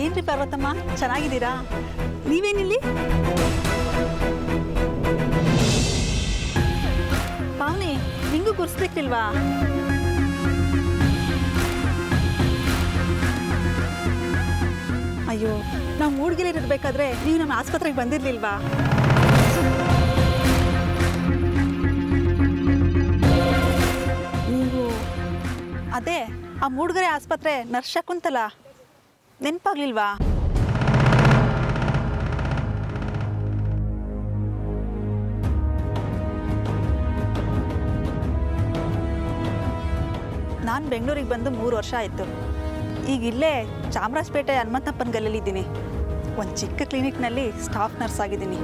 ಏನ್ರಿ ಪಾರ್ವತಮ್ಮ, ಚೆನ್ನಾಗಿದ್ದೀರಾ? ನೀವೇನಿಲ್ಲಿ? ಪಾವನಿ, ನಿಂಗೂ ಗುರ್ಸ್ಬೇಕಿಲ್ವಾ? ಅಯ್ಯೋ, ನಾವು ಮೂಡ್ಗೆಲಿರ್ಬೇಕಾದ್ರೆ ನೀವು ನಮ್ಮ ಆಸ್ಪತ್ರೆಗೆ ಬಂದಿರ್ಲಿಲ್ವಾ? ನೀವು ಅದೇ ಆ ಮೂಡ್ಗೆರೆ ಆಸ್ಪತ್ರೆ ನರ್ಸ್ ಶಕುಂತಲ, ನೆನಪಾಗ್ಲಿಲ್ವಾ? ನಾನು ಬೆಂಗಳೂರಿಗೆ ಬಂದು 3 ವರ್ಷ ಆಯಿತು. ಈಗ ಇಲ್ಲೇ ಚಾಮರಾಜಪೇಟೆ ಹನುಮಂತಪ್ಪನ ಗಲ್ಲಲ್ಲಿದ್ದೀನಿ. ಒಂದು ಚಿಕ್ಕ ಕ್ಲಿನಿಕ್ನಲ್ಲಿ ಸ್ಟಾಫ್ ನರ್ಸ್ ಆಗಿದ್ದೀನಿ.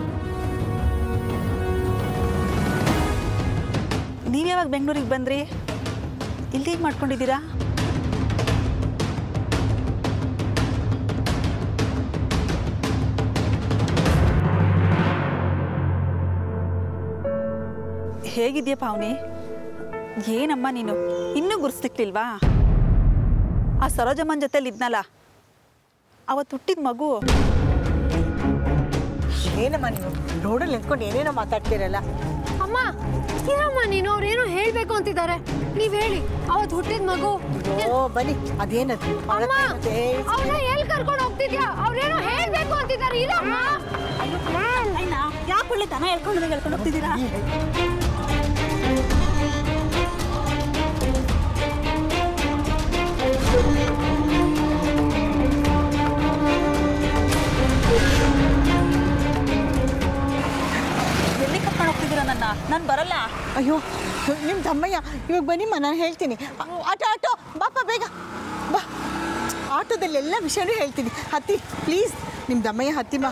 ನೀವು ಯಾವಾಗ ಬೆಂಗಳೂರಿಗೆ ಬಂದ್ರಿ? ಇಲ್ಲಿ ಮಾಡ್ಕೊಂಡಿದ್ದೀರಾ? ಹೇಗಿದೆಯಾ ಪಾವನಿ? ಏನಮ್ಮ ನೀನು ಇನ್ನೂ ಗುರ್ಸ್ಲಿಕ್ಲಿಲ್ವಾ? ಆ ಸರೋಜಮ್ಮನ ಜೊತೆಲಿ ಇದ್ನಲ್ಲ, ಅವತ್ತು ಹುಟ್ಟಿದ ಮಗು. ಏನಮ್ಮ ನೀವು ರೋಡಲ್ಲಿ ನಿಂತ್ಕೊಂಡು ಏನೇನೋ ಮಾತಾಡ್ತೀರಲ್ಲ? ಅಮ್ಮ ಏನಮ್ಮ ನೀನು, ಅವ್ರೇನೋ ಹೇಳ್ಬೇಕು ಅಂತಿದ್ದಾರೆ, ನೀವ್ ಹೇಳಿ. ಅವತ್ತು ಹುಟ್ಟಿದ ಮಗು. ಓ ಬನ್ನಿ, ಅದೇನದು? ಅಮ್ಮ ಅವ್ರನ್ನ ಎಲ್ಲಿ ಕರ್ಕೊಂಡು ಹೋಗ್ತಿದ್ಯಾ? ಅವ್ರೇನೋ ಹೇಳ್ಬೇಕು ಅಂತಿದ್ದಾರೆ. ಇಲ್ಲಮ್ಮ, ಯಾಕೆ ಒಳ್ಳೆ ದನ ಹೇಳ್ಕೊಂಡು ಹೋಗ್ತಿದ್ದೀರಾ? ಎಲ್ಲಿ ಕರ್ಕೊಂಡು ಹೋಗ್ತಿದ್ದೀರಾ ನನ್ನ? ನಾನು ಬರಲ್ಲ. ಅಯ್ಯೋ ನಿಮ್ಮ ತಮ್ಮಯ್ಯ, ಇವಾಗ ಬನ್ನಿಮ್ಮ, ನಾನು ಹೇಳ್ತೀನಿ. ಆಟೋ ಬಾಪ, ಬೇಗ ಬಾ. ಆಟೋದಲ್ಲಿ ಎಲ್ಲ ವಿಷಯನೂ ಹೇಳ್ತೀನಿ. ಹತ್ತಿ ಪ್ಲೀಸ್, ನಿಮ್ಮ ತಮ್ಮಯ್ಯ ಹತ್ತಿಮ್ಮ.